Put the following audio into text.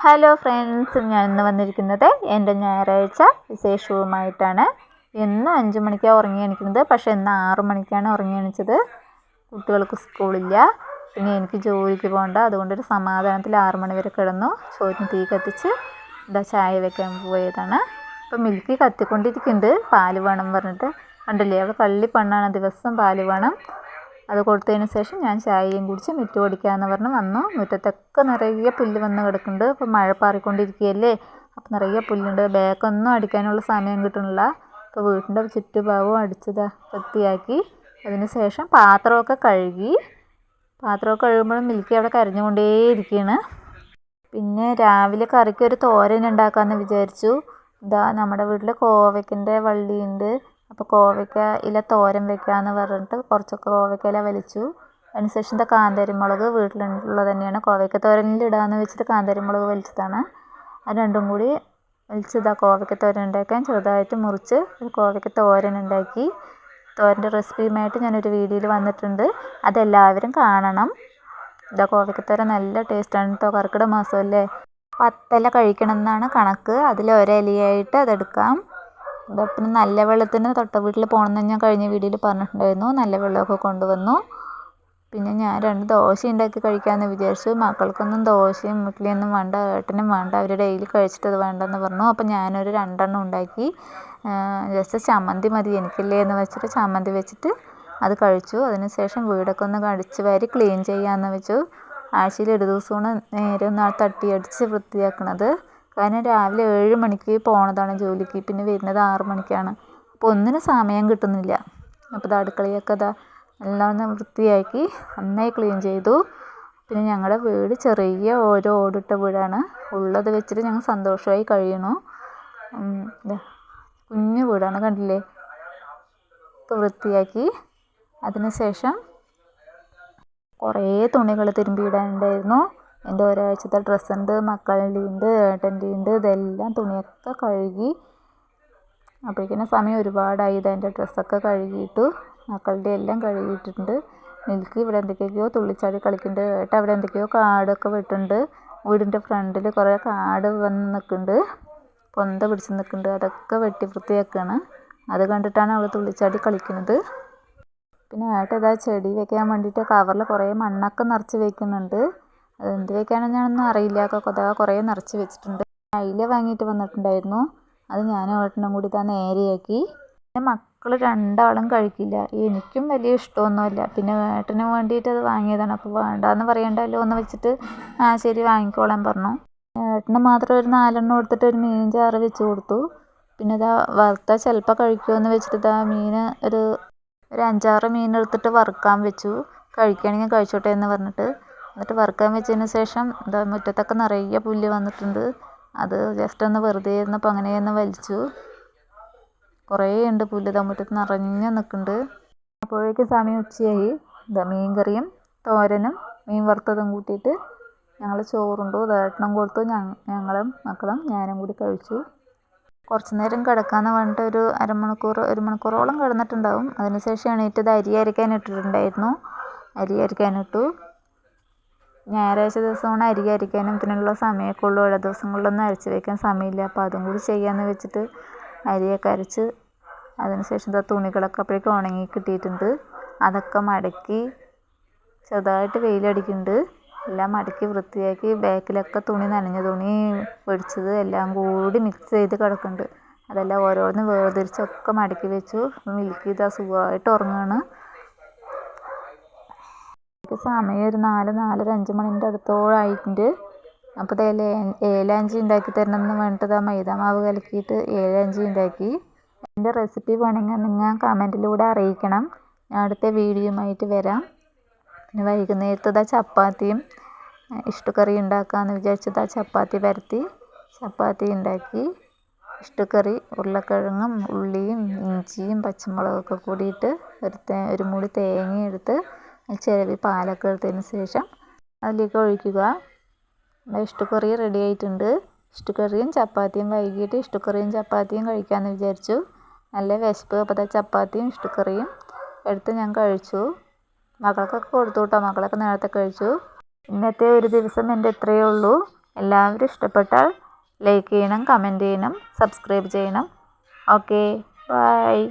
Hello friends, ഞാൻ ഇന്ന് വന്നിരിക്കുന്നത് എൻ്റെ ഞായറാഴ്ച വിശേഷവുമായിട്ടാണ്. എന്നും 5 മണിക്കാണ് ഉറങ്ങി എണീക്കുന്നത്, പക്ഷേ ഇന്ന് 6 മണിക്കാണ് ഉറങ്ങി എണീച്ചത്. കുട്ടികൾക്ക് സ്കൂളില്ല, പിന്നെ എനിക്ക് ജോലിക്ക് പോകണ്ട, അതുകൊണ്ടൊരു സമാധാനത്തിൽ 6 മണി വരെ കിടന്നു. ചോറിന് തീ കത്തിച്ച് ചായ വെക്കാൻ പോയതാണ്. ഇപ്പം മിൽക്കി കത്തിക്കൊണ്ടിരിക്കുന്നുണ്ട്, പാല് വേണം പറഞ്ഞിട്ട്. കണ്ടില്ലേ, അവൾ കള്ളി പെണ്ണാണ്, ദിവസം പാല് വേണം. അത് കൊടുത്തതിന് ശേഷം ഞാൻ ചായയും കുടിച്ച് മുറ്റം ഓടിക്കാമെന്ന് പറഞ്ഞ് വന്നു. മുറ്റത്തൊക്കെ നിറയെ പുല്ല് വന്ന് കിടക്കുന്നുണ്ട്. ഇപ്പം മഴ പാറിക്കൊണ്ടിരിക്കുകയല്ലേ, അപ്പം നിറയെ പുല്ലുണ്ട്. ബാഗൊന്നും അടിക്കാനുള്ള സമയം കിട്ടുന്നില്ല. ഇപ്പോൾ വീട്ടിൻ്റെ ചുറ്റുഭാഗവും അടിച്ചത് വൃത്തിയാക്കി. അതിന് ശേഷം പാത്രമൊക്കെ കഴുകുമ്പോഴും മിൽക്കി അവിടെ കരഞ്ഞുകൊണ്ടേയിരിക്കുകയാണ്. പിന്നെ രാവിലെ കറിക്ക് ഒരു തോരൻ ഉണ്ടാക്കാമെന്ന് വിചാരിച്ചു. നമ്മുടെ വീട്ടിൽ കോവയ്ക്കൻ്റെ വള്ളിയുണ്ട്. അപ്പോൾ കോവയ്ക്ക ഇല തോരൻ വെക്കാമെന്ന് പറഞ്ഞിട്ട് കുറച്ചൊക്കെ കോവയ്ക്ക ഇല വലിച്ചു. അതിനുശേഷം കാന്താരിമുളക് വീട്ടിലുള്ളത് തന്നെയാണ്, കോവയ്ക്ക തോരനിൽ ഇടാമെന്ന് വെച്ചിട്ട് കാന്താരിമുളക് വലിച്ചതാണ്. അത് രണ്ടും കൂടി വലിച്ച് കോവയ്ക്ക തോരൻ ഉണ്ടാക്കാൻ ചെറുതായിട്ട് മുറിച്ച് ഒരു കോവയ്ക്ക തോരൻ ഉണ്ടാക്കി. തോരൻ്റെ റെസിപ്പിയുമായിട്ട് ഞാനൊരു വീഡിയോയിൽ വന്നിട്ടുണ്ട്, അതെല്ലാവരും കാണണം. കോവയ്ക്ക തോരൻ നല്ല ടേസ്റ്റാണ് കേട്ടോ. കർക്കിടക മാസമല്ലേ, 10 ഇല കഴിക്കണം എന്നാണ് കണക്ക്. അതിൽ ഒരിലയായിട്ട് അതെടുക്കാം. പിന്നെ നല്ല വെള്ളത്തിന് തൊട്ട വീട്ടിൽ പോകണമെന്ന് ഞാൻ കഴിഞ്ഞ വീഡിയോയിൽ പറഞ്ഞിട്ടുണ്ടായിരുന്നു. നല്ല വെള്ളമൊക്കെ കൊണ്ടുവന്നു. പിന്നെ ഞാൻ 2 ദോശ ഉണ്ടാക്കി കഴിക്കാമെന്ന് വിചാരിച്ചു. മക്കൾക്കൊന്നും ദോശയും ഇഡ്ഡലിയൊന്നും വേണ്ട, ഏട്ടനും വേണ്ട, അവർ ഡെയിലി കഴിച്ചിട്ടത് വേണ്ടെന്ന് പറഞ്ഞു. അപ്പോൾ ഞാനൊരു 2 എണ്ണം ഉണ്ടാക്കി. ജസ്റ്റ് ചമ്മന്തി മതി എനിക്കില്ലേ എന്ന് വെച്ചിട്ട് ചമ്മന്തി വെച്ചിട്ട് അത് കഴിച്ചു. അതിന് ശേഷം വീടൊക്കെ ഒന്ന് അടിച്ച് വാരി ക്ലീൻ ചെയ്യാമെന്ന് വെച്ചു. ആഴ്ചയിൽ ഒരു ദിവസമാണ് നേരെ ഒന്ന് തട്ടി അടിച്ച് വൃത്തിയാക്കണത്. കാരണം രാവിലെ 7 മണിക്ക് പോണതാണ് ജോലിക്ക്, പിന്നെ വരുന്നത് 6 മണിക്കാണ്. അപ്പോൾ ഒന്നിനും സമയം കിട്ടുന്നില്ല. അപ്പോൾ അടുക്കളയൊക്കെ എല്ലാം വൃത്തിയാക്കി നന്നായി ക്ലീൻ ചെയ്തു. പിന്നെ ഞങ്ങളുടെ വീട് ചെറിയ ഓരോ ഓടിട്ട വീടാണ്. ഉള്ളത് വെച്ചിട്ട് ഞങ്ങൾ സന്തോഷമായി കഴിയണു. കുഞ്ഞു വീടാണ്, കണ്ടില്ലേ. വൃത്തിയാക്കി. അതിന് ശേഷം കുറേ തുണികൾ തിരുമ്പിയിടാനുണ്ടായിരുന്നു. എൻ്റെ ഒരാഴ്ചത്തെ ഡ്രസ്സുണ്ട്, മക്കളുടെ ഉണ്ട്, ഏട്ടൻ്റെ ഉണ്ട്. ഇതെല്ലാം തുണിയൊക്കെ കഴുകി. അപ്പോഴേക്കും സമയം ഒരുപാടായി. എൻ്റെ ഡ്രസ്സൊക്കെ കഴുകിയിട്ടു, മക്കളുടെ എല്ലാം കഴുകിയിട്ടുണ്ട്. മിൽക്കി ഇവിടെ എന്തൊക്കെയോ തുള്ളിച്ചാടി കളിക്കുന്നുണ്ട്. ഏട്ടൻ അവിടെ എന്തൊക്കെയോ കാടൊക്കെ വെട്ടുന്നുണ്ട്. വീടിൻ്റെ ഫ്രണ്ടിൽ കുറേ കാട് വന്ന് നിൽക്കുന്നുണ്ട്, പൊന്ത പിടിച്ച് നിൽക്കുന്നുണ്ട്. അതൊക്കെ വെട്ടി വൃത്തിയാക്കുകയാണ്. അത് കണ്ടിട്ടാണ് അവൾ തുള്ളിച്ചാടി കളിക്കുന്നത്. പിന്നെ ഏട്ടൻ ചെടി വെക്കാൻ വേണ്ടിയിട്ട് കവറിൽ കുറേ മണ്ണൊക്കെ നിറച്ച് വെക്കുന്നുണ്ട്. അതെന്ത് വെക്കാനെന്ന് ഞാനൊന്നും അറിയില്ല. കുറേ നിറച്ച് വെച്ചിട്ടുണ്ട്. അയില വാങ്ങിയിട്ട് വന്നിട്ടുണ്ടായിരുന്നു, അത് ഞാനും ഏട്ടനും കൂടി നേരെയാക്കി. പിന്നെ മക്കൾ 2 ആളും കഴിക്കില്ല, എനിക്കും വലിയ ഇഷ്ടമൊന്നുമില്ല. പിന്നെ ഏട്ടന് വേണ്ടിയിട്ട് അത് വാങ്ങിയതാണ്. അപ്പോൾ വേണ്ടാന്ന് പറയണ്ടല്ലോ എന്ന് വെച്ചിട്ട് ശരി വാങ്ങിക്കോളാൻ പറഞ്ഞു. ഏട്ടന് മാത്രം ഒരു 4 എണ്ണം എടുത്തിട്ട് ഒരു മീൻ ചാറ് വെച്ച് കൊടുത്തു. പിന്നെ വറുത്താൽ ചിലപ്പോൾ കഴിക്കുമെന്ന് വെച്ചിട്ട് മീൻ ഒരു 5-6 മീൻ എടുത്തിട്ട് വറുക്കാൻ വെച്ചു. കഴിക്കുകയാണെങ്കിൽ കഴിച്ചോട്ടെ എന്ന് പറഞ്ഞിട്ട്. എന്നിട്ട് വറുക്കാൻ വെച്ചതിന് ശേഷം മുറ്റത്തൊക്കെ നിറയെ പുല്ല് വന്നിട്ടുണ്ട്. അത് ജസ്റ്റ് ഒന്ന് വെറുതെ ഇരുന്നപ്പോൾ അങ്ങനെയൊന്ന് വലിച്ചു. കുറേ ഉണ്ട് പുല്ല്, മുറ്റത്ത് നിറഞ്ഞ് നിൽക്കുന്നുണ്ട്. അപ്പോഴേക്കും സമയം ഉച്ചയായി. മീൻ കറിയും തോരനും മീൻ വറുത്തതും കൂട്ടിയിട്ട് ഞങ്ങൾ ചോറുണ്ടു. ഏട്ടനും കൊടുത്തു. ഞങ്ങളും മക്കളും ഞാനും കൂടി കഴിച്ചു. കുറച്ച് നേരം കിടക്കാമെന്ന് പറഞ്ഞിട്ട് ഒരു 1 മണിക്കൂറോളം കിടന്നിട്ടുണ്ടാവും. അതിനുശേഷം എണീറ്റത് അരി അരയ്ക്കാൻ ഇട്ടിട്ടുണ്ടായിരുന്നു. അരി അരയ്ക്കാനിട്ടു. ഞായറാഴ്ച ദിവസമാണ് അരി അരയ്ക്കാനും ഇതിനുള്ള സമയമൊക്കെ ഉള്ളൂ. ഓരോ ദിവസങ്ങളിലൊന്നും അരച്ച് വയ്ക്കാൻ സമയമില്ല. അപ്പോൾ അതും കൂടി ചെയ്യാമെന്ന് വെച്ചിട്ട് അരിയൊക്കെ അരച്ച് അതിനുശേഷം തുണികളൊക്കെ അപ്പോഴേക്കും ഉണങ്ങി കിട്ടിയിട്ടുണ്ട്. അതൊക്കെ മടക്കി, ചെറുതായിട്ട് വെയിലടിക്കുന്നുണ്ട്, എല്ലാം മടക്കി വൃത്തിയാക്കി. ബാക്കിലൊക്കെ തുണി, നനഞ്ഞ തുണി, പൊടിച്ചത് എല്ലാം കൂടി മിക്സ് ചെയ്ത് കിടക്കുന്നുണ്ട്. അതെല്ലാം ഓരോന്ന് വേർതിരിച്ചൊക്കെ മടക്കി വെച്ചു. മിൽക്കി സുഖമായിട്ട് ഉറങ്ങുകയാണ്. സമയം ഒരു 4-5 മണിൻ്റെ അടുത്തോളായിട്ടുണ്ട്. അപ്പോൾ ഏലാഞ്ചി ഉണ്ടാക്കി തരണമെന്ന് പറഞ്ഞിട്ട് മൈദാമാവ് കലക്കിയിട്ട് ഏലാഞ്ചി ഉണ്ടാക്കി. എൻ്റെ റെസിപ്പി വേണമെങ്കിൽ നിങ്ങൾ കമൻറ്റിലൂടെ അറിയിക്കണം. ഞാൻ അടുത്ത വീഡിയോയുമായിട്ട് വരാം. പിന്നെ വൈകുന്നേരത്തെ ചപ്പാത്തിയും ഇഷ്ടുക്കറി ഉണ്ടാക്കാമെന്ന് വിചാരിച്ചത് ചപ്പാത്തി പരത്തി ചപ്പാത്തി ഉണ്ടാക്കി. ഇഷ്ടുക്കറി ഉരുളക്കിഴങ്ങും ഉള്ളിയും ഇഞ്ചിയും പച്ചമുളകൊക്കെ കൂടിയിട്ട് ഒരു മൂടി തേങ്ങ എടുത്ത് ചിരവി പാലൊക്കെ എടുത്തതിന് ശേഷം അതിലേക്ക് ഒഴിക്കുക. ഇഷ്ടുക്കറി റെഡി ആയിട്ടുണ്ട്. ഇഷ്ടുക്കറിയും ചപ്പാത്തിയും വൈകിട്ട് ഇഷ്ടുക്കറിയും ചപ്പാത്തിയും കഴിക്കാമെന്ന് വിചാരിച്ചു. നല്ല വിശപ്പ്. അപ്പോൾ ചപ്പാത്തിയും ഇഷ്ടുക്കറിയും എടുത്ത് ഞാൻ കഴിച്ചു. മക്കൾക്കൊക്കെ കൊടുത്തു കേട്ടോ. മക്കളൊക്കെ നേരത്തെ കഴിച്ചു. ഇന്നത്തെ ഒരു ദിവസം എൻ്റെ ഇത്രയേ ഉള്ളൂ. എല്ലാവരും ഇഷ്ടപ്പെട്ടാൽ ലൈക്ക് ചെയ്യണം, കമൻറ്റ് ചെയ്യണം, സബ്സ്ക്രൈബ് ചെയ്യണം. Okay, by.